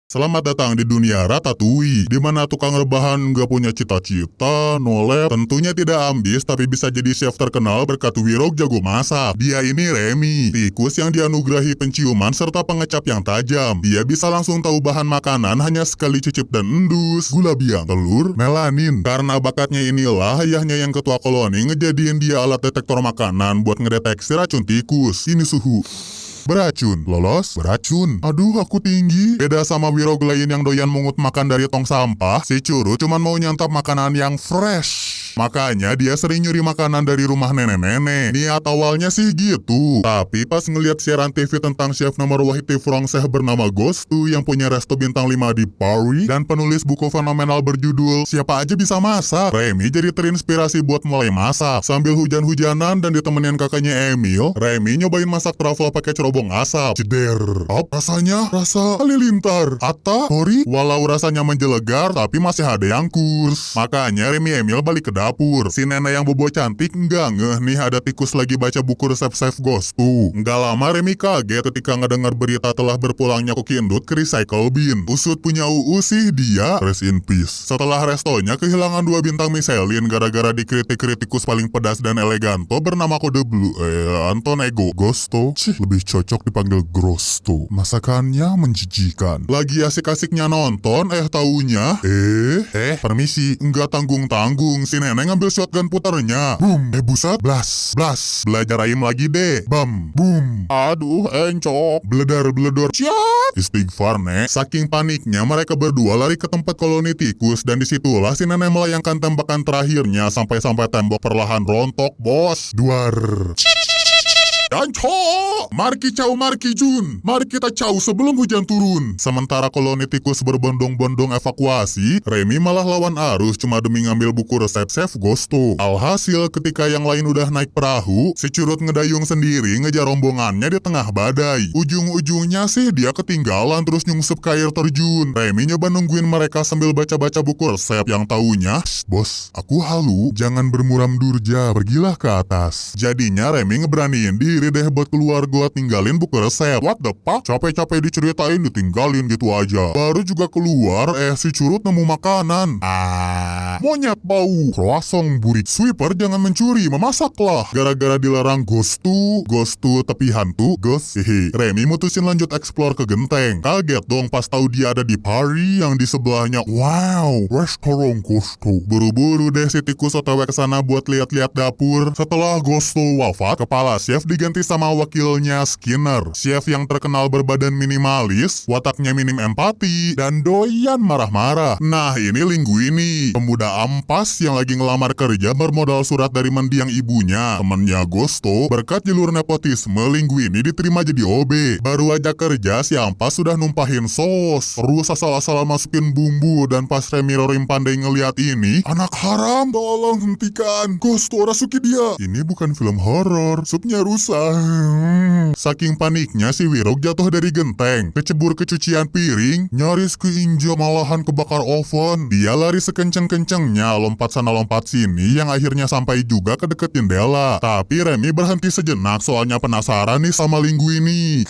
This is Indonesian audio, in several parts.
Selamat datang di dunia Ratatouille, di mana tukang rebahan nggak punya cita-cita, nolep, tentunya tidak ambis tapi bisa jadi chef terkenal berkat Wirog jago masak. Dia ini Remy, tikus yang dianugerahi penciuman serta pengecap yang tajam. Dia bisa langsung tahu bahan makanan hanya sekali cicip dan endus, gula biang, telur, melanin. Karena bakatnya inilah ayahnya yang ketua koloni ngejadiin dia alat detektor makanan buat ngedeteksi racun tikus. Ini suhu beracun, lolos, beracun. Aduh, aku tinggi. Beda sama Wirog lain yang doyan mungut makan dari tong sampah, si Curu cuman mau nyantap makanan yang fresh. Makanya dia sering nyuri makanan dari rumah nenek-nenek. Niat awalnya sih gitu. Tapi pas ngeliat siaran TV tentang chef nomor wahid di Franseh bernama Gostu yang punya resto bintang 5 di Paris dan penulis buku fenomenal berjudul Siapa Aja Bisa Masak, Remy jadi terinspirasi buat mulai masak. Sambil hujan-hujanan dan ditemenin kakaknya Emil, Remy nyobain masak truffle pakai cerobong asap. Jeder. Rasanya rasa halilintar. Ata, sorry, walau rasanya menjelegar tapi masih ada yang kurs. Makanya Remy Emil balik ke dapur. Si nenek yang bobo cantik nggak ngeh nih ada tikus lagi baca buku resep chef Gostu. Nggak lama Remy kaget ketika ngedengar berita telah berpulangnya Cookie Endut ke recycle bin. Usut punya sih dia rest in peace. Setelah restonya kehilangan 2 bintang Michelin gara-gara dikritik kritikus paling pedas dan eleganto bernama kode blue Antonego Gosto. Lebih cocok dipanggil Grosto. Masakannya menjijikan. Lagi asik-asiknya nonton taunya permisi, nggak tanggung-tanggung si nenek ngambil shotgun putarnya. Boom, buset, blas, blas. Belajar aim lagi deh. Bam, boom. Aduh, encok. Bledar-bledor. Ciat. Istighfar, nek. Saking paniknya mereka berdua lari ke tempat koloni tikus dan disitulah si nenek melayangkan tembakan terakhirnya sampai-sampai tembok perlahan rontok, bos. Duar. Danco, marki cau marki jun, mari kita cau sebelum hujan turun. Sementara koloni tikus berbondong-bondong evakuasi, Remy malah lawan arus cuma demi ngambil buku resep chef Gosto. Alhasil ketika yang lain udah naik perahu, si Curut ngedayung sendiri ngejar rombongannya di tengah badai. Ujung-ujungnya sih dia ketinggalan terus nyungsep ke air terjun. Remy nyoba nungguin mereka sambil baca-baca buku resep yang taunya, bos, aku halu, jangan bermuram durja, pergilah ke atas. Jadinya Remy ngeberaniin diri deh buat keluar gua tinggalin buku resep. What the fuck? Capek-capek diceritain ditinggalin gitu aja. Baru juga keluar si Curut nemu makanan. Monyet bau. Croissant burik. Sweeper jangan mencuri, memasaklah. Gara-gara dilarang Gostu tepi hantu, ghost. Remy mutusin lanjut explore ke genteng. Kaget dong pas tahu dia ada di Paris yang di sebelahnya. Wow, restoran Gostu. Buru-buru deh si tikus otw kesana buat lihat-lihat dapur. Setelah Gostu wafat, kepala chef diganti sama wakilnya Skinner, chef yang terkenal berbadan minimalis, wataknya minim empati, dan doyan marah-marah. Nah ini Linguini, pemuda ampas yang lagi ngelamar kerja bermodal surat dari mendiang ibunya. Temennya Gosto, berkat jalur nepotisme Linguini diterima jadi OB. Baru aja kerja si ampas sudah numpahin sos, terus asal-asalan masukin bumbu, dan pas Remy Rorim pandai ngeliat ini, anak haram, tolong hentikan, Gosto rasuki dia. Ini bukan film horor, supnya rusak. Saking paniknya si Wirog jatuh dari genteng, kecebur ke cucian piring, nyaris keinjak malahan kebakar oven. Dia lari sekenceng-kencengnya, lompat sana lompat sini, yang akhirnya sampai juga ke deket jendela. Tapi Remy berhenti sejenak soalnya penasaran nih sama Linguini.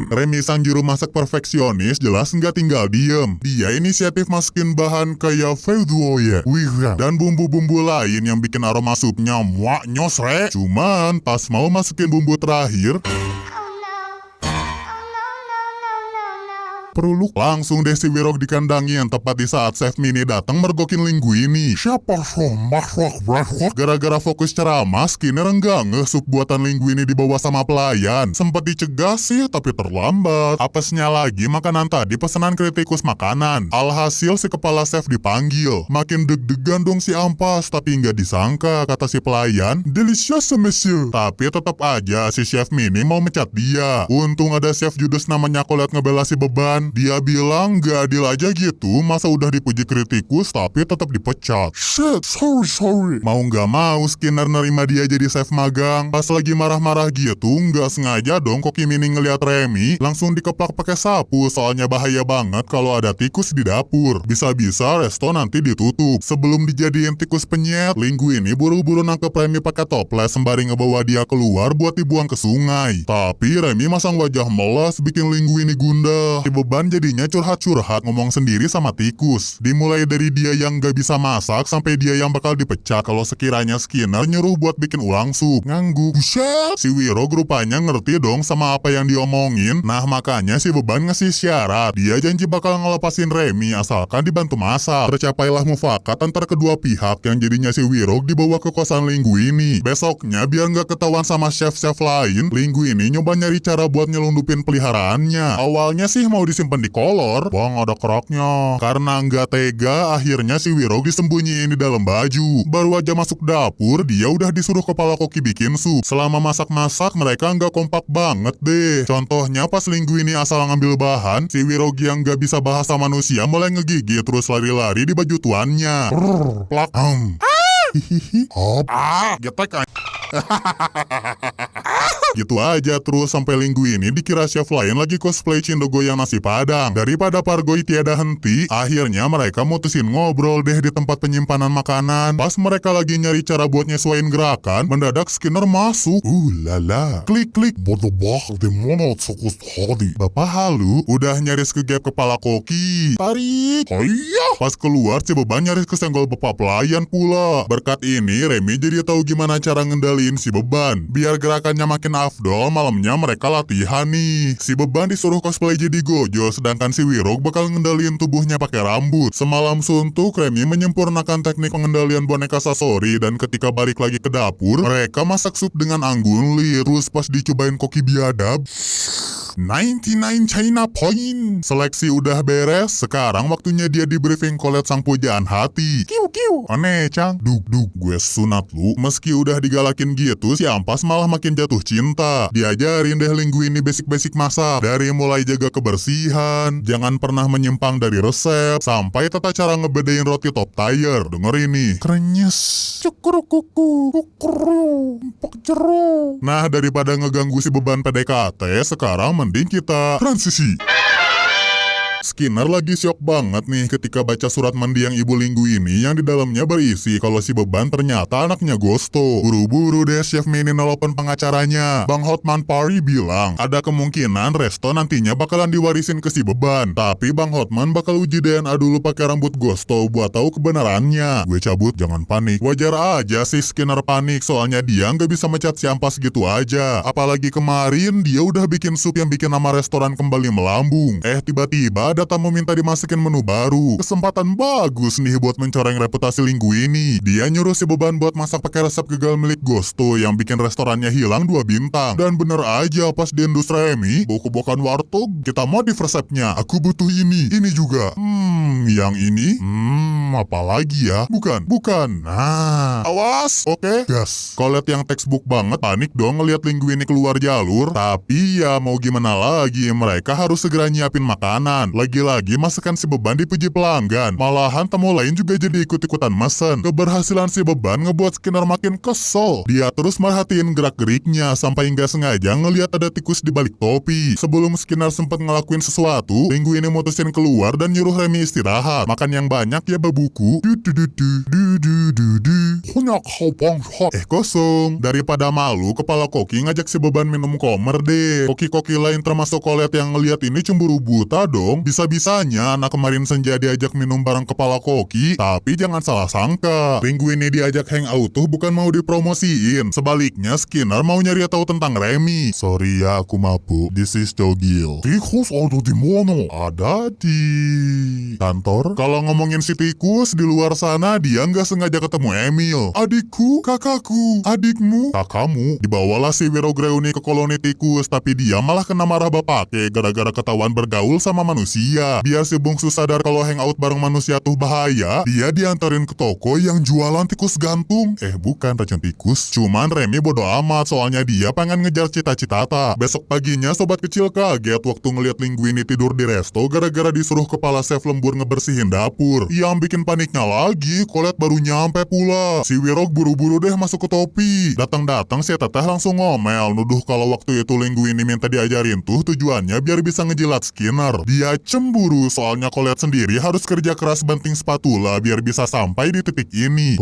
Remy sang juru masak perfeksionis jelas nggak tinggal diem. Dia inisiatif masukin bahan kayak feudoye, wira, dan bumbu-bumbu lain yang bikin aroma supnya muak nyosre. Cuman pas mau masukin bumbu terakhir, peruluk langsung deh si Wirog dikandangin tepat di saat chef Mini datang mergokin Linguini. Siapa masak berasok? Gara-gara fokus ceramah, Skinner enggak ngeh sup buatan Linguini dibawa sama pelayan. Sempet dicegah sih tapi terlambat. Apesnya lagi makanan tadi pesanan kritikus makanan. Alhasil si kepala chef dipanggil. Makin deg-degan dong si ampas, tapi nggak disangka kata si pelayan, delicious monsieur. Tapi tetap aja si chef Mini mau mecat dia. Untung ada chef judes namanya Colette ngebela si beban. beban. Dia bilang gak adil aja gitu, masa udah dipuji kritikus tapi tetap dipecat. Shit, sorry. Mau gak mau Skinner nerima dia jadi chef magang. Pas lagi marah-marah gitu, gak sengaja dong Koki Mini ngeliat Remy langsung dikeplak pakai sapu, soalnya bahaya banget kalau ada tikus di dapur. Bisa-bisa resto nanti ditutup. Sebelum dijadiin tikus penyet, Linguini buru-buru nangkep Remy pakai toples sembari ngebawa dia keluar buat dibuang ke sungai. Tapi Remy masang wajah melas bikin Linguini gundah. Si beban jadinya curhat-curhat ngomong sendiri sama tikus. Dimulai dari dia yang gak bisa masak sampai dia yang bakal dipecat kalau sekiranya Skinner nyuruh buat bikin ulang sup. Ngangguk. Buset. Si Wiro rupanya ngerti dong sama apa yang diomongin. Nah makanya si beban ngasih syarat. Dia janji bakal ngelepasin Remy asalkan dibantu masak. Tercapailah mufakat antar kedua pihak yang jadinya si Wiro dibawa ke kosan Linguini. Besoknya biar nggak ketahuan sama chef-chef lain, Linguini nyoba nyari cara buat nyelundupin peliharaannya. Awalnya sih mau disimpan di kolor, bang ada keraknya. Karena nggak tega, akhirnya si Wiro disembunyiin di dalam baju. Baru aja masuk dapur, dia udah disuruh kepala Koki bikin sup. Selama masak-masak mereka nggak kompak banget deh. Contohnya pas Linguini asal ngambil bahan, si Wirogi yang nggak bisa bahasa manusia mulai ngegigit terus lari-lari di baju tuannya. Plak. Hihihi. Getek. Gitu aja terus sampai Linguini dikira chef lain lagi cosplay Cindogo yang nasi padang. Daripada pargoi tiada henti, akhirnya mereka mutusin ngobrol deh di tempat penyimpanan makanan. Pas mereka lagi nyari cara buat nyesuaiin gerakan, mendadak Skinner masuk. Lala. Klik-klik. Bapak halu udah nyaris ke gap kepala Koki. Tarik. Pas keluar si beban nyaris kesenggol bapak pelayan pula. Berkat ini Remy jadi tahu gimana cara ngendaliin si beban. Biar gerakannya makin afdol, malamnya mereka latihan nih. Si beban disuruh cosplay jadi Gojo, sedangkan si Wiro bakal ngendaliin tubuhnya pakai rambut. Semalam suntuk, Remy menyempurnakan teknik pengendalian boneka Sasori dan ketika balik lagi ke dapur, mereka masak sup dengan anggun li. Terus pas dicobain Koki biadab, 99 China Point. Seleksi udah beres, sekarang waktunya dia di briefing Colette sang pujaan hati. Kiu. Aneh Cang. Duk, gue sunat lu. Meski udah digalakin gitu, si Ampas malah makin jatuh cinta. Diajarin deh Linguini basic-basic masak. Dari mulai jaga kebersihan, jangan pernah menyimpang dari resep, sampai tata cara ngebedain roti top tier. Denger ini. Krenyes. Cukur kuku. Kukur. Empok jeruk. Nah, daripada ngeganggu si beban PDKT, sekarang mending kita transisi. Skinner lagi syok banget nih ketika baca surat mendiang ibu Linguini yang di dalamnya berisi kalau si beban ternyata anaknya Gosto. Buru-buru deh Chef Mini nelpon pengacaranya. Bang Hotman Pari bilang ada kemungkinan resto nantinya bakalan diwarisin ke si beban. Tapi Bang Hotman bakal uji DNA dulu pakai rambut Gosto buat tahu kebenarannya. Gue cabut, jangan panik. Wajar aja sih Skinner panik, soalnya dia nggak bisa mecat si Ampas gitu aja. Apalagi kemarin dia udah bikin sup yang bikin nama restoran kembali melambung. Tiba-tiba ada tamu minta dimasakin menu baru. Kesempatan bagus nih buat mencoreng reputasi Linguini. Dia nyuruh si beban buat masak pakai resep gagal milik Gosto yang bikin restorannya hilang 2 bintang. Dan bener aja pas di industri Remy, boko-bokan warteg, kita modif resepnya. Aku butuh ini juga. Yang ini? Apalagi ya? Bukan. Nah, awas. Oke, gas. Colette yang textbook banget panik dong ngeliat Linguini keluar jalur. Tapi ya mau gimana lagi, mereka harus segera nyiapin makanan. Lagi-lagi masakan si beban dipuji pelanggan. Malahan tamu lain juga jadi ikut-ikutan mesen. Keberhasilan si beban ngebuat Skinner makin kesel. Dia terus merhatiin gerak-geriknya sampai nggak sengaja ngeliat ada tikus di balik topi. Sebelum Skinner sempat ngelakuin sesuatu, Linguini mutusin keluar dan nyuruh Remy istirahat. Makan yang banyak ya babuku. Kosong. Daripada malu, kepala Koki ngajak si beban minum komer deh. Koki-koki lain termasuk Colette yang ngeliat ini cemburu buta dong. Bisa-bisanya anak kemarin senja diajak minum bareng kepala Koki, tapi jangan salah sangka. Linguini diajak hangout tuh bukan mau dipromosiin. Sebaliknya Skinner mau nyari tahu tentang Remy. Sorry ya aku mabuk. This is Cogil. Tikus ada di mana? Ada di kantor. Kalau ngomongin si tikus di luar sana, dia nggak sengaja ketemu Emil. Adikku, kakakku, adikmu, kakakmu. Dibawalah si Wirogreuni ke koloni tikus, tapi dia malah kena marah bapaknya gara-gara ketahuan bergaul sama manusia. manusia. Biar si bungsu sadar kalau hangout bareng manusia tuh bahaya, dia diantarin ke toko yang jualan tikus gantung. Bukan racun tikus. Cuman Remy bodo amat soalnya dia pengen ngejar cita-cita. Besok paginya sobat kecil kaget waktu ngeliat Linguini tidur di resto gara-gara disuruh kepala chef lembur ngebersihin dapur. Yang bikin paniknya lagi, Colette baru nyampe pula. Si Wirog buru-buru deh masuk ke topi. Datang-datang si teteh langsung ngomel, nuduh kalau waktu itu Linguini minta diajarin tuh tujuannya biar bisa ngejilat Skinner. Dia cemburu soalnya Colette sendiri harus kerja keras banting spatula biar bisa sampai di titik ini.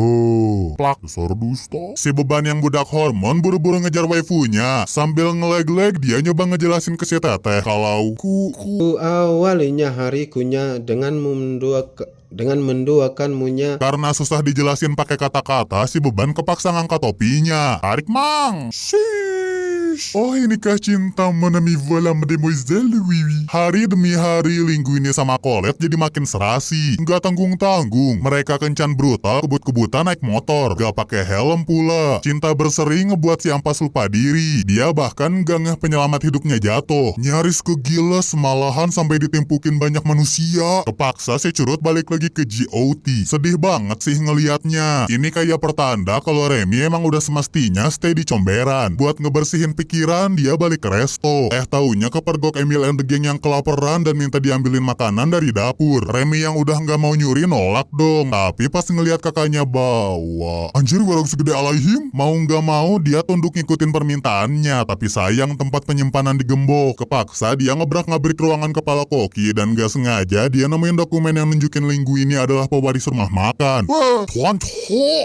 Plak, dasar dusta. Si beban yang budak hormon buru-buru ngejar waifunya. Sambil ngeleg-leg dia nyoba ngejelasin ke si teteh kalau ku awalinya harikunya dengan menduakanmunya. Karena susah dijelasin pakai kata-kata, si beban kepaksa ngangkat topinya. Tarik mang. Shish. Oh, inikah cinta menemi vola mademoiselle Wiwi. Hari demi hari Linguini sama Colette jadi makin serasi. Nggak tanggung-tanggung. Mereka kencan brutal, kebut-kebutan naik motor. Gak pakai helm pula. Cinta berseri ngebuat si Ampas lupa diri. Dia bahkan gak ngeh penyelamat hidupnya jatuh. Nyaris kegiles malahan sampai ditimpukin banyak manusia. Kepaksa si Curut balik lagi ke GOT. Sedih banget sih ngeliatnya. Ini kayak pertanda kalau Remy emang udah semestinya stay di comberan. Buat ngebersihin pikiran, dia balik ke resto. Taunya kepergok Emil and the Gang yang kelaparan dan minta diambilin makanan dari dapur. Remy yang udah nggak mau nyuri nolak dong. Tapi pas ngeliat kakaknya bawa, anjir warung segede alaihim. Mau nggak mau dia tunduk ngikutin permintaannya. Tapi sayang tempat penyimpanan digembok. Kepaksa dia ngebrak-ngabrik ruangan kepala koki dan gak sengaja dia nemuin dokumen yang nunjukin Linguini adalah pewaris rumah makan. Tuan,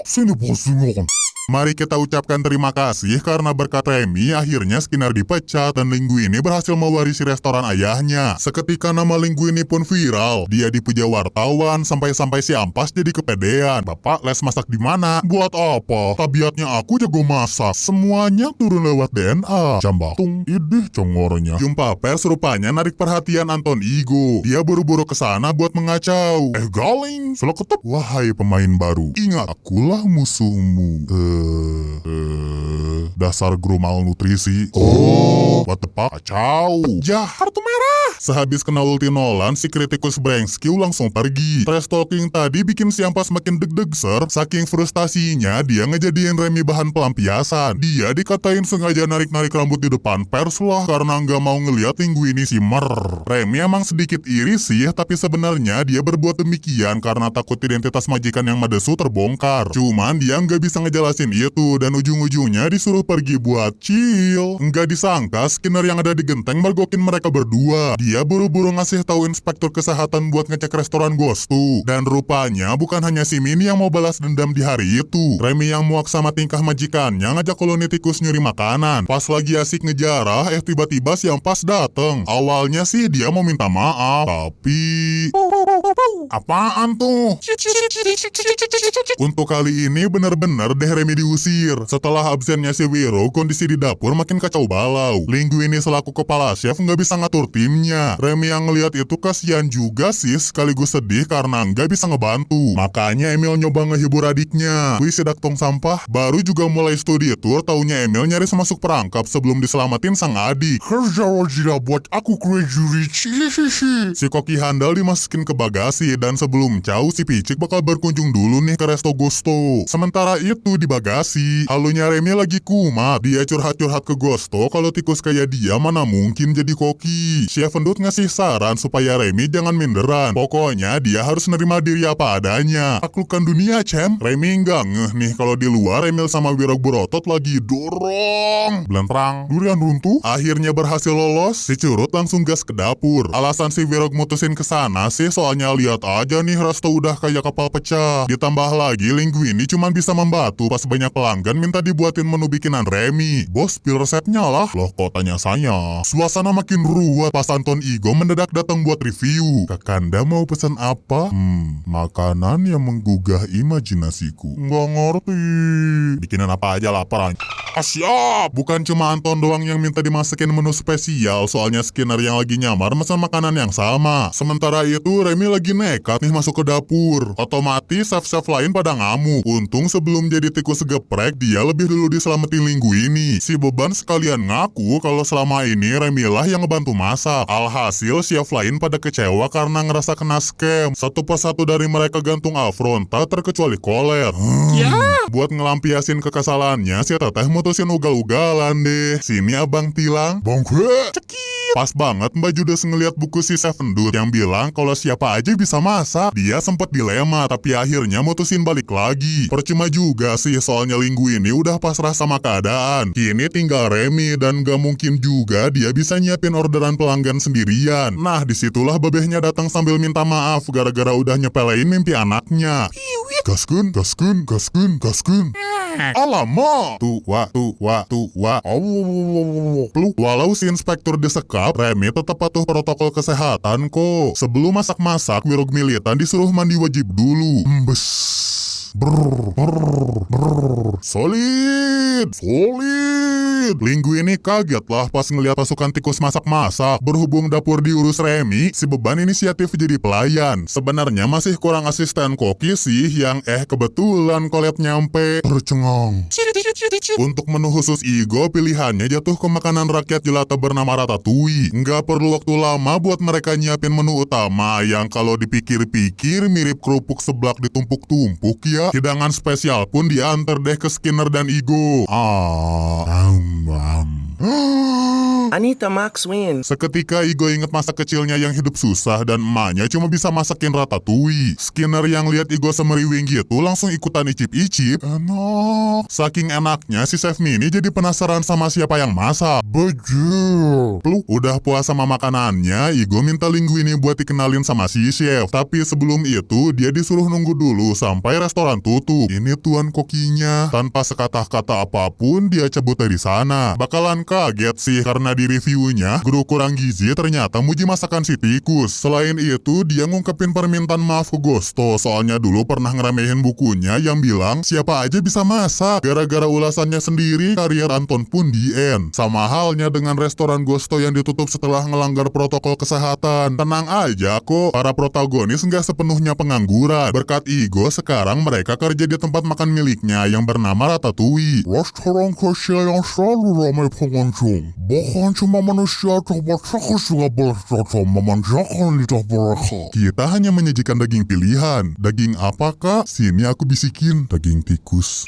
sini bosingon. Mari kita ucapkan terima kasih karena berkat Remy akhirnya Skinner dipecat dan Linguini berhasil mewarisi restoran ayahnya. Seketika nama Linguini pun viral. Dia dipuja wartawan sampai-sampai si Ampas jadi kepedean. Bapak les masak di mana? Buat apa? Tabiatnya aku jago masak. Semuanya turun lewat DNA. Jambatung, idih congornya. Jumpa pers rupanya narik perhatian Anton Igo. Dia buru-buru kesana buat mengacau. Galing, seleketep. Wahai pemain baru, ingat akulah musuhmu. Dasar guru malnutrisi. What the fuck? Kacau. Kartu merah. Sehabis kena ulti Nolan, si kritikus Brengskill langsung pergi. Trash talking tadi bikin si Ampas makin deg-deg saking frustasinya dia ngejadiin Remy bahan pelampiasan. Dia dikatain sengaja narik-narik rambut di depan pers lah karena nggak mau ngeliat Linguini simmer. Remy emang sedikit iri sih, tapi sebenarnya dia berbuat demikian karena takut identitas majikan yang madesu terbongkar. Cuman dia nggak bisa ngejelasin itu dan ujung-ujungnya disuruh pergi buat chill. Nggak disangka Skinner yang ada di genteng mergokin mereka berdua. Dia buru-buru ngasih tahu inspektur kesehatan buat ngecek restoran Ghostu. Dan rupanya bukan hanya si Min yang mau balas dendam di hari itu. Remy yang muak sama tingkah majikannya ngajak koloni tikus nyuri makanan. Pas lagi asik ngejarah, tiba-tiba si Ampas dateng. Awalnya sih dia mau minta maaf, tapi apaan tuh? Untuk kali ini bener-bener deh Remy diusir. Setelah absennya si Wiro, kondisi di dapur makin kacau balau. Linguini selaku kepala chef nggak bisa ngatur timnya. Remy yang ngeliat itu kasihan juga sih, sekaligus sedih karena nggak bisa ngebantu. Makanya Emil nyoba ngehibur adiknya. Wih, sidak tong sampah. Baru juga mulai studi tour, taunya Emil nyaris masuk perangkap sebelum diselamatin sang adik. Kerja wajib buat aku graduate. Si Koki handal dimasukin ke bagasi dan sebelum jauh si Picik bakal berkunjung dulu nih ke resto Ghosto. Sementara itu di bagasi, halunya Remy lagi kumat. Dia curhat-curhat ke Ghosto kalau tikus kayak dia mana mungkin jadi koki. Chef Endut ngasih saran supaya Remy jangan minderan. Pokoknya dia harus nerima diri apa adanya. Taklukkan dunia, Cem. Remy nggak ngeh nih kalau di luar Emil sama Wirog berotot lagi dorong. Belentrang, durian runtuh. Akhirnya berhasil lolos. Si Curut langsung gas ke dapur. Alasan si Wirog mutusin ke sana sih soalnya lihat aja nih resto udah kayak kapal pecah. Ditambah lagi Linguini cuma bisa membantu pas banyak pelanggan minta dibuatin menu bikinan Remy. Bos, pil resepnya lah. Loh, kok tanya saya? Suasana makin ruwet pas Anton Igo mendadak datang buat review. Kakanda mau pesan apa? Makanan yang menggugah imajinasiku. Nggak ngerti. Bikinan apa aja lapar. Siap! Bukan cuma Anton doang yang minta dimasakin menu spesial, soalnya Skinner yang lagi nyamar pesan makanan yang sama. Sementara itu Remy Remy lagi nekat nih masuk ke dapur. Otomatis chef-chef lain pada ngamuk. Untung sebelum jadi tikus geprek, dia lebih dulu diselamatin Linguini. Si beban sekalian ngaku kalau selama ini Remy lah yang ngebantu masak. Alhasil chef lain pada kecewa karena ngerasa kena scam. Satu persatu dari mereka gantung afronta terkecuali Kolet. Buat ngelampiasin kekesalannya, si teteh mutusin ugal-ugalan deh. Sini abang tilang. Bang gue. Pas banget Mbak Judes ngeliat buku si Chef Endut yang bilang kalau siapa aja bisa masak. Dia sempet dilema tapi akhirnya mutusin balik lagi. Percuma juga sih soalnya Linguini udah pasrah sama keadaan. Kini tinggal Remy dan gak mungkin juga dia bisa nyiapin orderan pelanggan sendirian. Nah disitulah babehnya datang sambil minta maaf gara-gara udah nyepelein mimpi anaknya. Gaskun, gaskun, gaskun, gaskun. Alamak, tua. Walau si inspektur disekap, Remy tetap patuh protokol kesehatan kok. Sebelum masak-masak, Wirog Militan disuruh mandi wajib dulu. Solid. Linguini kaget lah pas ngeliat pasukan tikus masak-masak. Berhubung dapur diurus Remy, si beban inisiatif jadi pelayan. Sebenarnya masih kurang asisten koki sih yang kebetulan Kolet nyampe. Tercengang. Untuk menu khusus Igo, pilihannya jatuh ke makanan rakyat jelata bernama Ratatouille. Nggak perlu waktu lama buat mereka nyiapin menu utama yang kalau dipikir-pikir mirip kerupuk seblak ditumpuk-tumpuk ya. Hidangan spesial pun diantar deh ke Skinner dan Igo. Anita Max win. Seketika Igo inget masa kecilnya yang hidup susah dan emaknya cuma bisa masakin Ratatouille. Skinner yang lihat Igo semeriwing gitu langsung ikutan icip-icip. Enak. Saking enaknya si Chef Mini jadi penasaran sama siapa yang masak. Bejel. Udah puas sama makanannya, Igo minta Linguini buat dikenalin sama si chef. Tapi sebelum itu dia disuruh nunggu dulu sampai restoran tutup. Ini tuan kokinya. Tanpa sekata-kata apapun dia cabut dari sana. Bakalan kaget sih karena di reviewnya guru kurang gizi ternyata muji masakan si tikus. Selain itu dia ngungkepin permintaan maaf ke Gosto soalnya dulu pernah ngeremehin bukunya yang bilang siapa aja bisa masak. Gara-gara ulasannya sendiri karier Anton pun di end. Sama halnya dengan restoran Gosto yang ditutup setelah ngelanggar protokol kesehatan. Tenang aja kok, para protagonis nggak sepenuhnya pengangguran. Berkat Igo sekarang mereka kerja di tempat makan miliknya yang bernama Ratatouille. Restoran kecil yang selalu ramai pengunjung. Bahkan cuma manusia terbatas juga boleh memanjakan lidah mereka. Kita hanya menyajikan daging pilihan. Daging apa kak? Sini aku bisikin. Daging tikus.